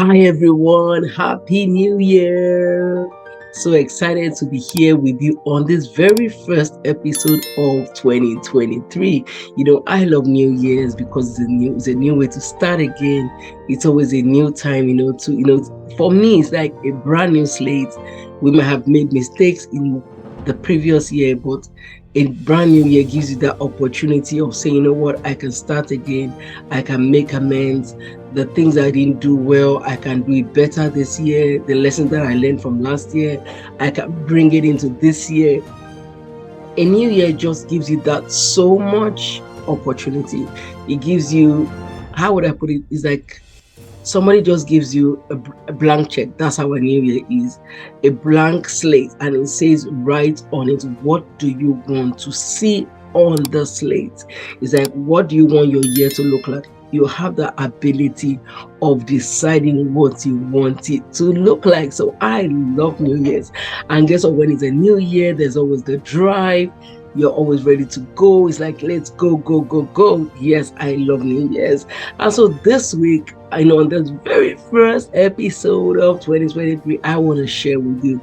Hi everyone, Happy New Year! So excited to be here with you on this very first episode of 2023. I love New Year's because it's a new way to start again. It's always a new time, for me it's like a brand new slate. We might have made mistakes in the previous year, but a brand new year gives you that opportunity of saying, you know what, I can start again, I can make amends. The things I didn't do well, I can do it better this year. The lessons that I learned from last year, I can bring it into this year. A new year just gives you that so much opportunity. It gives you, how would I put it? It's like somebody just gives you a blank check. That's how a new year is, a blank slate, and it says right on it, what do you want to see on the slate? It's like, what do you want your year to look like? You have the ability of deciding what you want it to look like. So I love New Year's. And guess what? When it's a new year, there's always the drive. You're always ready to go. It's like, let's go, go, go, go. Yes, I love New Year's. And so this week, I know on this very first episode of 2023, I want to share with you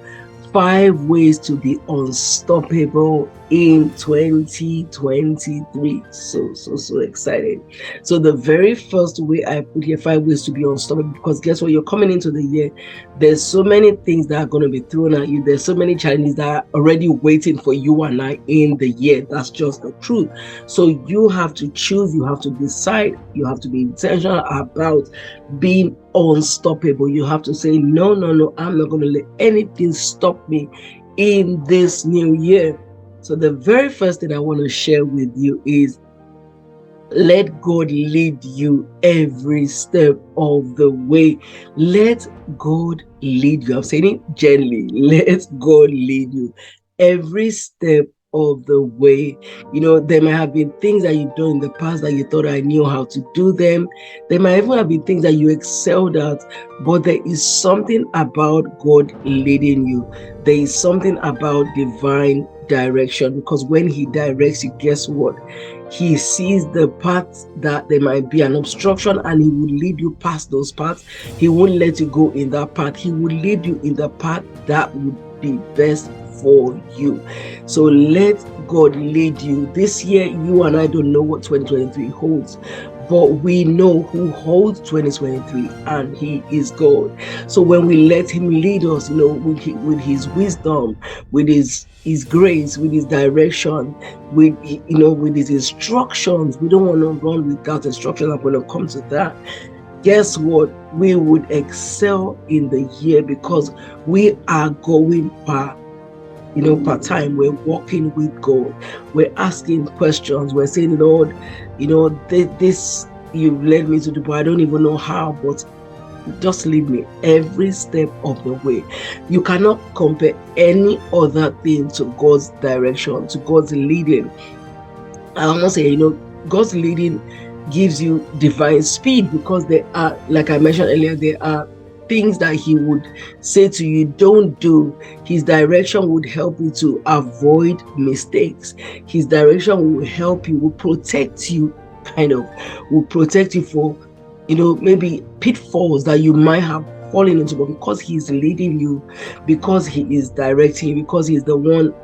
5 ways to be unstoppable in 2023. So excited. So the very first way I put here, 5 ways to be unstoppable, because guess what? You're coming into the year. There's so many things that are going to be thrown at you. There's so many challenges that are already waiting for you and I in the year. That's just the truth. So you have to choose, you have to decide, you have to be intentional about being unstoppable. You have to say, no, no, no, I'm not going to let anything stop me in this new year. So the very first thing I want to share with you is, let God lead you every step of the way. Let God lead you. I'm saying it gently. Let God lead you every step of the way. There might have been things that you've done in the past that you thought I knew how to do them. There might even have been things that you excelled at, but there is something about God leading you. There is something about divine direction, because when He directs you, guess what? He sees the paths that there might be an obstruction, and He will lead you past those paths. He won't let you go in that path. He will lead you in the path that would be best for you. So let God lead you. This year, you and I don't know what 2023 holds, but we know who holds 2023, and He is God. So when we let Him lead us, with His wisdom, with His grace, with His direction, with His instructions, we don't want to run without instructions. I'm going to come to that. Guess what? We would excel in the year because we are going per time. We're walking with God. We're asking questions. We're saying, Lord, this you've led me to do, but I don't even know how, but just lead me every step of the way. You cannot compare any other thing to God's direction, to God's leading. I almost say, God's leading gives you divine speed, because there are, like I mentioned earlier, there are things that He would say to you, don't do. His direction would help you to avoid mistakes. His direction will help you, will protect you, will protect you for, maybe pitfalls that you might have fallen into. But because He's leading you, because He is directing you, because He's the one,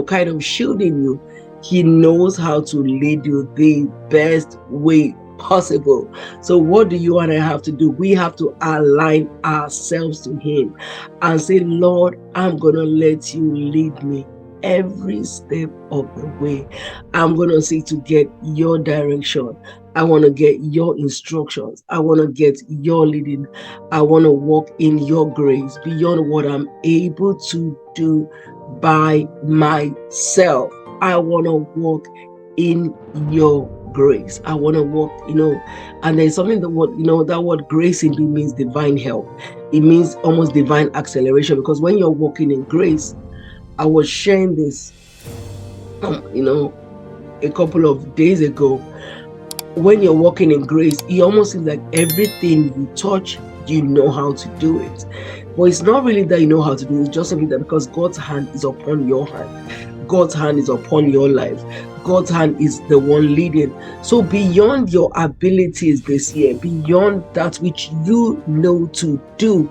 kind of shielding you, He knows how to lead you the best way possible. So what do you and I have to do? We have to align ourselves to Him and say, Lord, I'm going to let you lead me every step of the way. I'm going to seek to get your direction. I want to get your instructions. I want to get your leading. I want to walk in your grace beyond what I'm able to do by myself. I want to walk in your grace. I want to walk, and there's something that word grace in me means divine help. It means almost divine acceleration, because when you're walking in grace, I was sharing this, a couple of days ago. When you're walking in grace, it almost seems like everything you touch, you know how to do it. But it's not really that you know how to do it. It's just something that because God's hand is upon your hand. God's hand is upon your life. God's hand is the one leading. So beyond your abilities this year, beyond that which you know to do,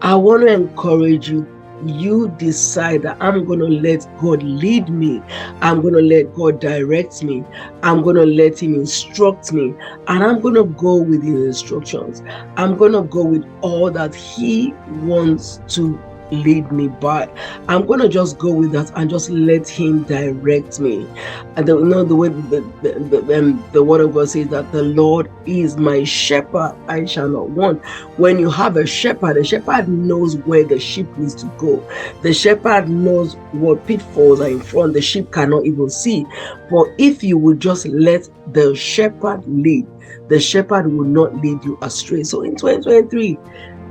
I want to encourage you. You decide that I'm going to let God lead me. I'm going to let God direct me. I'm going to let Him instruct me. And I'm going to go with His instructions. I'm going to go with all that He wants to lead me by. I'm going to just go with that and just let Him direct me. And the way the word of God says that the Lord is my shepherd, I shall not want. When you have a shepherd, the shepherd knows where the sheep needs to go. The shepherd knows what pitfalls are in front. The sheep cannot even see. But if you would just let the shepherd lead, the shepherd will not lead you astray. So in 2023,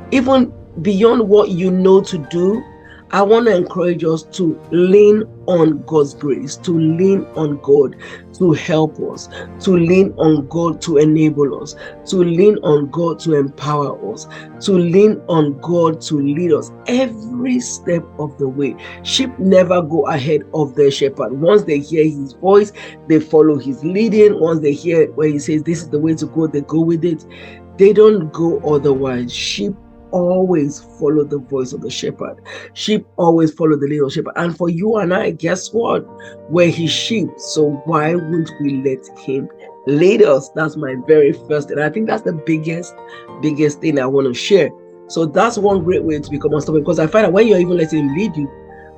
even beyond what you know to do, I want to encourage us to lean on God's grace, to lean on God to help us, to lean on God to enable us, to lean on God to empower us, to lean on God to lead us every step of the way. Sheep never go ahead of their shepherd. Once they hear His voice, they follow His leading. Once they hear where He says this is the way to go, they go with it. They don't go otherwise. Sheep always follow the voice of the shepherd. Sheep always follow the lead of the shepherd. And for you and I, guess what? We're His sheep. So why wouldn't we let Him lead us? That's my very first. And I think that's the biggest thing I want to share. So that's one great way to become unstoppable, because I find that when you're even letting Him lead you,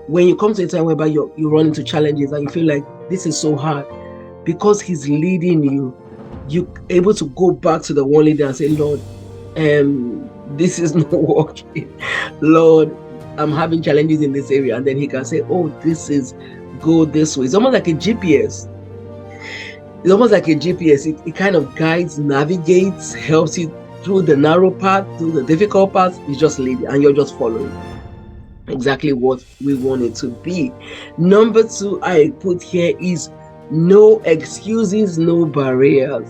when you come to a time whereby you run into challenges and you feel like this is so hard, because He's leading you, you're able to go back to the one leader and say, Lord, this is not working. Lord, I'm having challenges in this area. And then He can say, oh, go this way. It's almost like a GPS. It kind of guides, navigates, helps you through the narrow path, through the difficult path. You just lead and you're just following. Exactly what we want it to be. Number 2 I put here is no excuses, no barriers.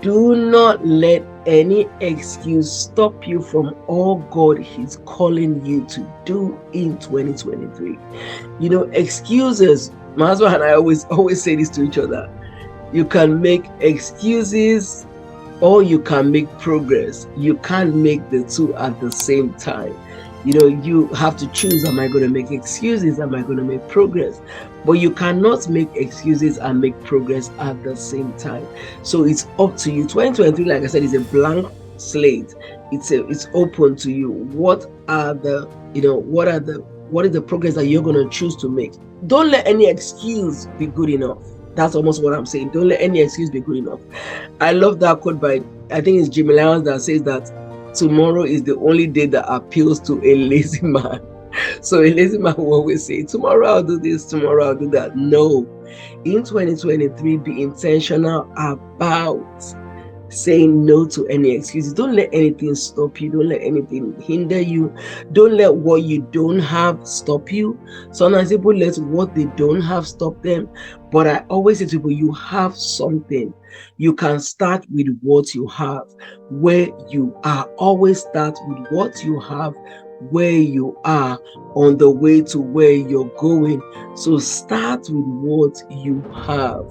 Do not let any excuse stop you from all God is calling you to do in 2023. Excuses, my husband and I always say this to each other. You can make excuses or you can make progress. You can't make the two at the same time. You have to choose, am I going to make excuses? Am I going to make progress? But you cannot make excuses and make progress at the same time. So it's up to you. 2023, like I said, is a blank slate. It's open to you. What is the progress that you're going to choose to make? Don't let any excuse be good enough. That's almost what I'm saying. Don't let any excuse be good enough. I love that quote by, I think it's Jim Lyons, that says that tomorrow is the only day that appeals to a lazy man. So a lazy man will always say, tomorrow I'll do this, tomorrow I'll do that. No. In 2023, be intentional about saying no to any excuses. Don't let anything stop you. Don't let anything hinder you. Don't let what you don't have stop you. Sometimes people let what they don't have stop them. But I always say to people, you have something. You can start with what you have, where you are. Always start with what you have, where you are, on the way to where you're going. So start with what you have,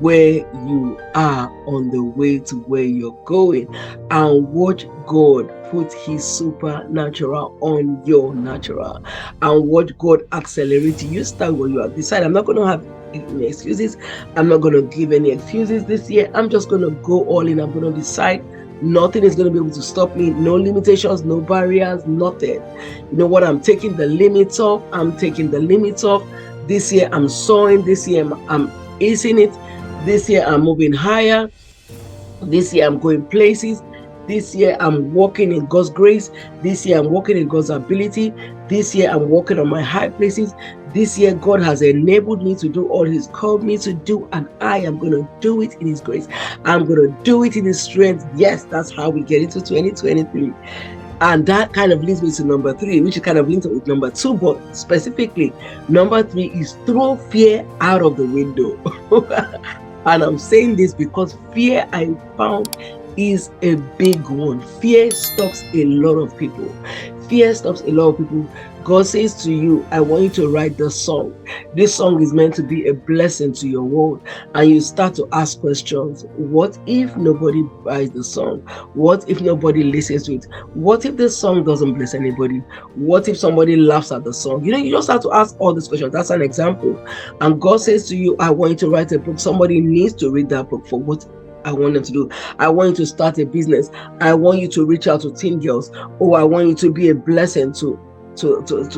where you are, on the way to where you're going, and watch God put His supernatural on your natural, and watch God accelerate you. Start where you are. Decide, I'm not going to have any excuses. I'm not going to give any excuses this year. I'm just going to go all in. I'm going to decide. Nothing is going to be able to stop me. No limitations, no barriers, nothing. You know what? I'm taking the limits off. This year I'm soaring. This year I'm acing it. This year I'm moving higher. This year I'm going places. This year I'm walking in God's grace. This year I'm walking in God's ability. This year I'm walking on my high places. This year God has enabled me to do all He's called me to do, and I am going to do it in His grace. I'm going to do it in His strength. Yes, that's how we get into 2023. And that kind of leads me to number 3, which is kind of linked with number 2, but specifically number 3 is throw fear out of the window. And I'm saying this because fear, I found, is a big one. Fear stops a lot of people. God says to you, I want you to write the song. This song is meant to be a blessing to your world. And you start to ask questions. What if nobody buys the song? What if nobody listens to it? What if the song doesn't bless anybody? What if somebody laughs at the song? You just have to ask all these questions. That's an example. And God says to you, I want you to write a book. Somebody needs to read that book for what I want them to do. I want you to start a business. I want you to reach out to teen girls. Or I want you to be a blessing to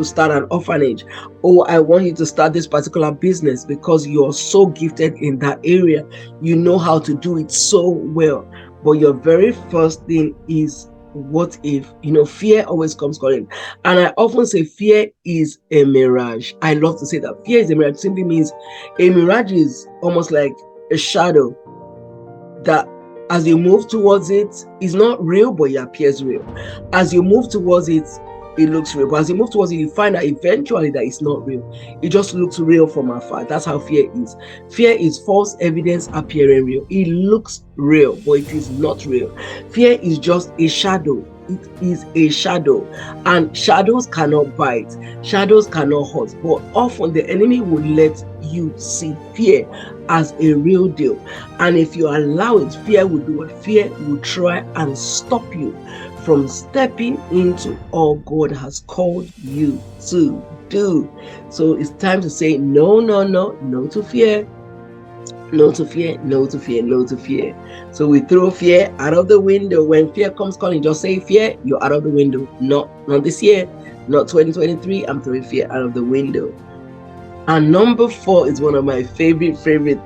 start an orphanage. Or I want you to start this particular business because you're so gifted in that area. You know how to do it so well. But your very first thing is, what if? Fear always comes calling. And I often say fear is a mirage. I love to say that fear is a mirage. It simply means a mirage is almost like a shadow that as you move towards it is not real, but it appears real. As you move towards it, it looks real. But as you move towards it, you find that eventually that it's not real. It just looks real from afar. That's how fear is. Fear is false evidence appearing real. It looks real, but it is not real. Fear is just a shadow. It is a shadow, and shadows cannot bite, shadows cannot hurt, but often the enemy will let you see fear as a real deal. And if you allow it, fear will do what? Fear will try and stop you from stepping into all God has called you to do. So it's time to say no, no, no, no to fear. No to fear, no to fear, no to fear. So we throw fear out of the window. When fear comes calling, just say fear, you're out of the window. Not this year, not 2023. I'm throwing fear out of the window. And number 4 is one of my favorite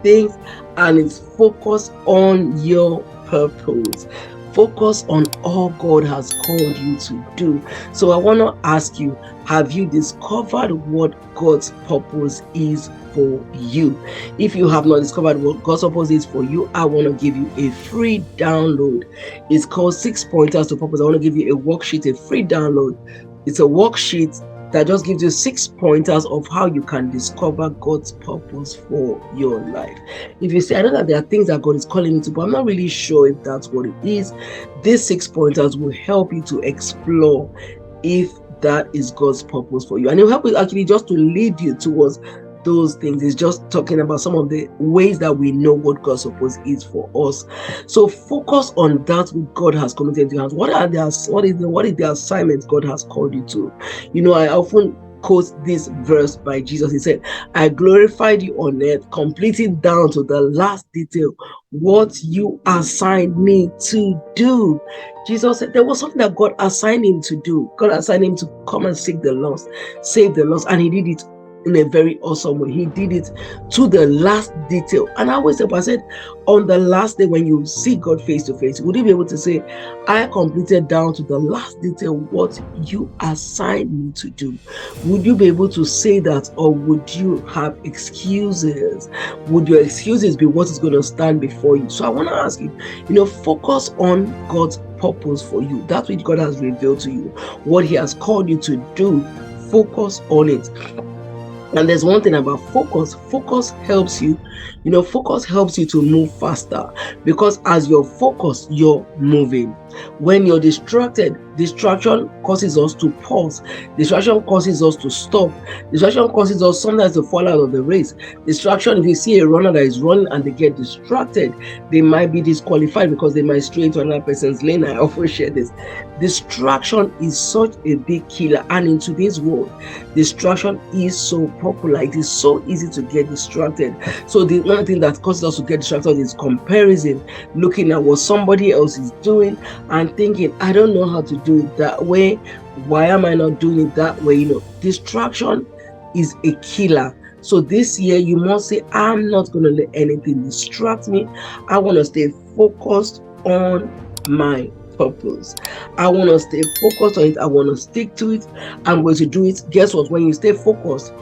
things, and it's focus on your purpose. Focus on all God has called you to do. So I want to ask you, have you discovered what God's purpose is for you? If you have not discovered what God's purpose is for you, I want to give you a free download. It's called 6 Pointers to Purpose. I want to give you a worksheet, a free download. It's a worksheet that just gives you 6 pointers of how you can discover God's purpose for your life. If you say, I know that there are things that God is calling me to, but I'm not really sure if that's what it is, these 6 pointers will help you to explore if that is God's purpose for you. And it will help you actually just to lead you towards those things. Is just talking about some of the ways that we know what God's purpose is for us. So focus on that which God has committed to your hands. What is the assignment God has called you to? I often quote this verse by Jesus. He said, I glorified you on earth, completing down to the last detail what you assigned me to do. Jesus said there was something that God assigned him to do. God assigned him to come and seek the lost, save the lost, and he did it in a very awesome way. He did it to the last detail. And I always said, on the last day when you see God face to face, would you be able to say, I completed down to the last detail what you assigned me to do? Would you be able to say that, or would you have excuses? Would your excuses be what is going to stand before you? So I want to ask you, focus on God's purpose for you. That which God has revealed to you, what he has called you to do. Focus on it. And there's one thing about focus. Focus helps you. Focus helps you to move faster, because as you're focused, you're moving. When you're distracted, distraction causes us to pause. Distraction causes us to stop. Distraction causes us sometimes to fall out of the race. Distraction, if you see a runner that is running and they get distracted, they might be disqualified because they might stray into another person's lane. I often share this. Distraction is such a big killer, and in today's world, distraction is so popular. It is so easy to get distracted. So the one thing that causes us to get distracted is comparison, looking at what somebody else is doing and thinking, I don't know how to do it that way. Why am I not doing it that way? Distraction is a killer. So this year you must say, I'm not going to let anything distract me. I want to stay focused on my purpose. I want to stay focused on it. I want to stick to it. I'm going to do it. Guess what? When you stay focused,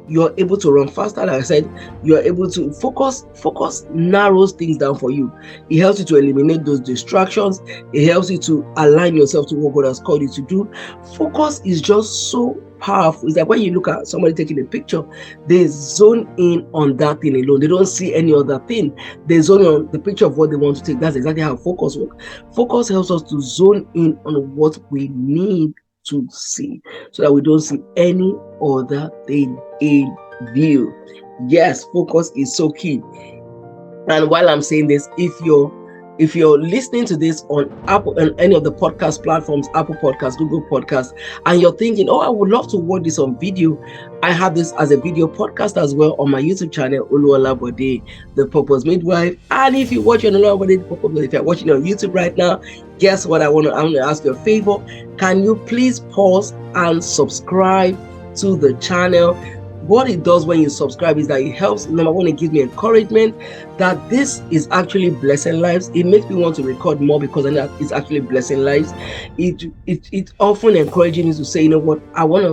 you're able to run faster. Like I said, you're able to focus. Focus narrows things down for you. It helps you to eliminate those distractions. It helps you to align yourself to what God has called you to do. Focus is just so powerful. It's like when you look at somebody taking a picture, they zone in on that thing alone. They don't see any other thing. They zone on the picture of what they want to take. That's exactly how focus works. Focus helps us to zone in on what we need to see, so that we don't see any other thing in view. Yes, focus is so key. And while I'm saying this, if you're listening to this on Apple and any of the podcast platforms, Apple Podcasts, Google Podcasts, and you're thinking, oh, I would love to watch this on video, I have this as a video podcast as well on my YouTube channel, Oluwalabode, The Purpose Midwife. And if you watch on Oluwalabode, The Purpose Midwife, if you're watching on YouTube right now, guess what? I'm going to ask you a favor. Can you please pause and subscribe to the channel? What it does when you subscribe is that it helps. Number one, it gives me encouragement that this is actually blessing lives. It makes me want to record more because it's actually blessing lives. It often encourages me to say, you know what, I want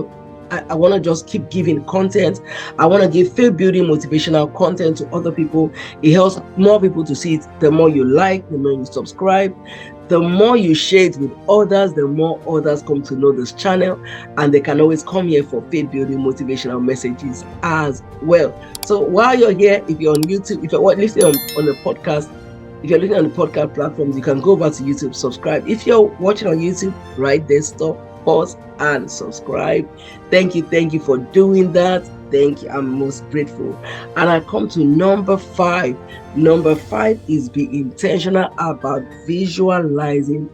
to just keep giving content. I want to give faith building motivational content to other people. It helps more people to see it. The more you like, the more you subscribe, the more you share it with others, the more others come to know this channel, and they can always come here for faith building motivational messages as well. So while you're here, if you're on YouTube, if you're listening on the podcast, if you're looking on the podcast platforms, you can go back to YouTube, subscribe. If you're watching on YouTube, right there, stop, pause, and subscribe. Thank you for doing that. Thank you. I'm most grateful. And I come to number 5. Number 5 is be intentional about visualizing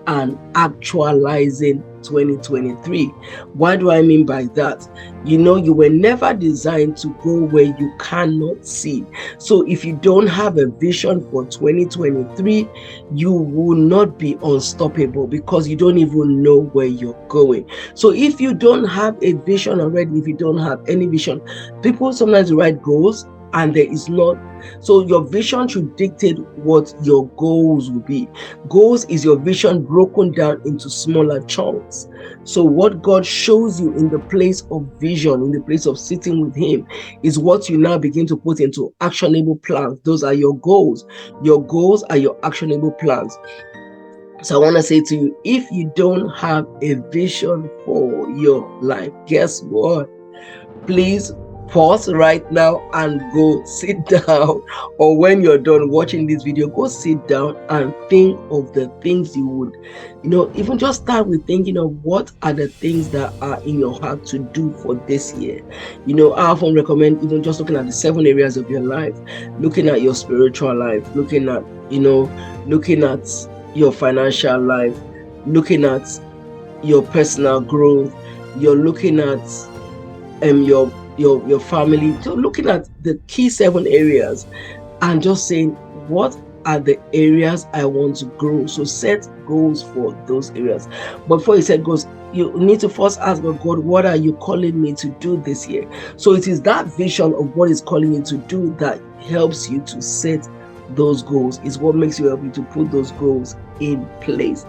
and actualizing 2023. What do I mean by that? You know, you were never designed to go where you cannot see. So if you don't have a vision for 2023, you will not be unstoppable because you don't even know where you're going. So if you don't have a vision already, if you don't have any vision, people sometimes write goals and there is not. So your vision should dictate what your goals will be. Goals is your vision broken down into smaller chunks. So what God shows you in the place of vision, in the place of sitting with Him, is what you now begin to put into actionable plans. Those are your goals. Your goals are your actionable plans. So I want to say to you, if you don't have a vision for your life, guess what? Please pause right now and go sit down, or when you're done watching this video, go sit down and think of the things you would, even just start with thinking of what are the things that are in your heart to do for this year. I often recommend even just looking at the 7 areas of your life, looking at your spiritual life, looking at your financial life, looking at your personal growth, you're looking at your family. So looking at the key 7 areas and just saying, what are the areas I want to grow? So set goals for those areas. But before you set goals, you need to first ask God, what are you calling me to do this year? So it is that vision of what is calling you to do that helps you to set those goals. Is what makes you able to put those goals in place.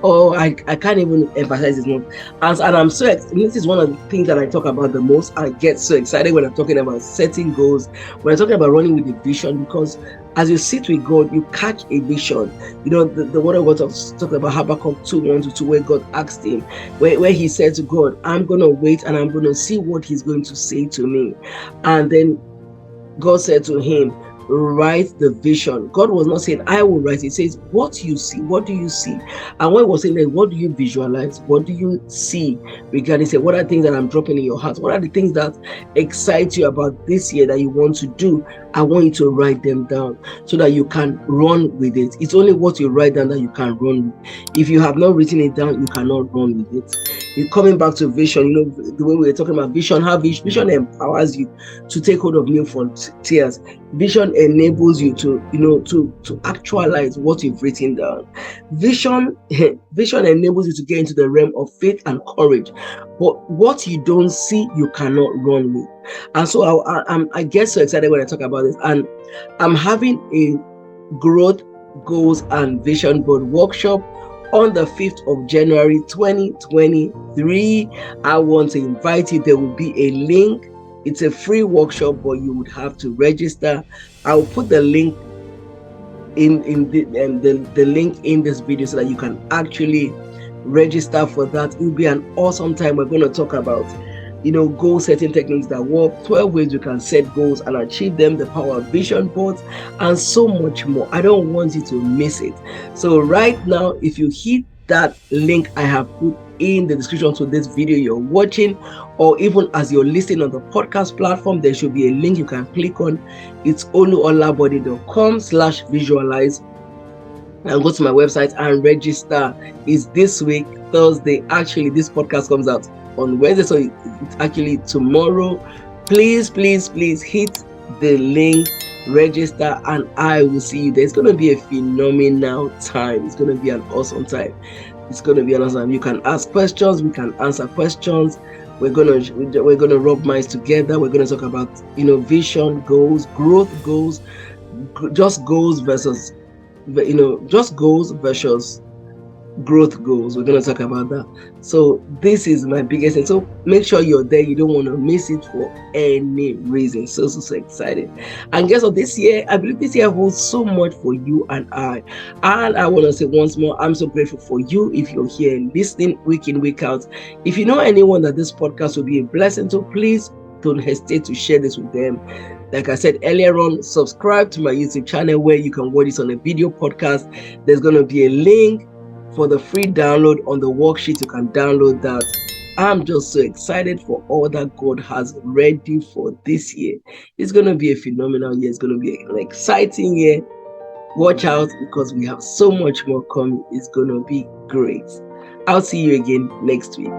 Oh, I can't even emphasize this more. And I'm so excited. This is one of the things that I talk about the most. I get so excited when I'm talking about setting goals, when I'm talking about running with a vision, because as you sit with God, you catch a vision. The word of God talked about Habakkuk 2:1-2, where God asked him, where he said to God, I'm going to wait and I'm going to see what he's going to say to me. And then God said to him, write the vision. God was not saying I will write. He says, what you see, what do you see? And when he was saying that, what do you visualize? What do you see regarding, say, what are the things that I'm dropping in your heart? What are the things that excite you about this year that you want to do? I want you to write them down so that you can run with it. It's only what you write down that you can run with. If you have not written it down, you cannot run with it. It's coming back to vision, the way we were talking about vision, how vision empowers you to take hold of new frontiers. Vision enables you to actualize what you've written down. Vision enables you to get into the realm of faith and courage. But what you don't see, you cannot run with. And so I get so excited when I talk about this. And I'm having a growth goals and vision board workshop on the 5th of January 2023. I want to invite you. There will be a link. It's a free workshop, but you would have to register. I'll put the link in the link in this video so that you can actually register for that. It will be an awesome time. We're going to talk about goal setting techniques that work, 12 ways you can set goals and achieve them, the power of vision boards, and so much more. I don't want you to miss it. So right now, if you hit that link I have put in the description to this video you're watching, or even as you're listening on the podcast platform, there should be a link you can click on. It's oluolabode.com/visualize, and go to my website and register. Is this week, Thursday. Actually, this podcast comes out on Wednesday, so it's actually tomorrow. Please hit the link, register, and I will see you there. It's going to be a phenomenal time. It's going to be an awesome time. It's going to be an awesome time. You can ask questions, we can answer questions. We're gonna rub minds together. We're gonna talk about vision, goals, growth goals, just goals versus just goals versus growth goals. We're going to talk about that. So this is my biggest thing. So make sure you're there. You don't want to miss it for any reason. So excited. And guess what? This year, I believe this year holds so much for you and I. And I want to say once more, I'm so grateful for you if you're here listening week in, week out. If you know anyone that this podcast will be a blessing to, please don't hesitate to share this with them. Like I said earlier on, subscribe to my YouTube channel where you can watch this on a video podcast. There's going to be a link for the free download on the worksheet. You can download that. I'm just so excited for all that God has ready for this year. It's going to be a phenomenal year. It's going to be an exciting year. Watch out, because we have so much more coming. It's going to be great. I'll see you again next week.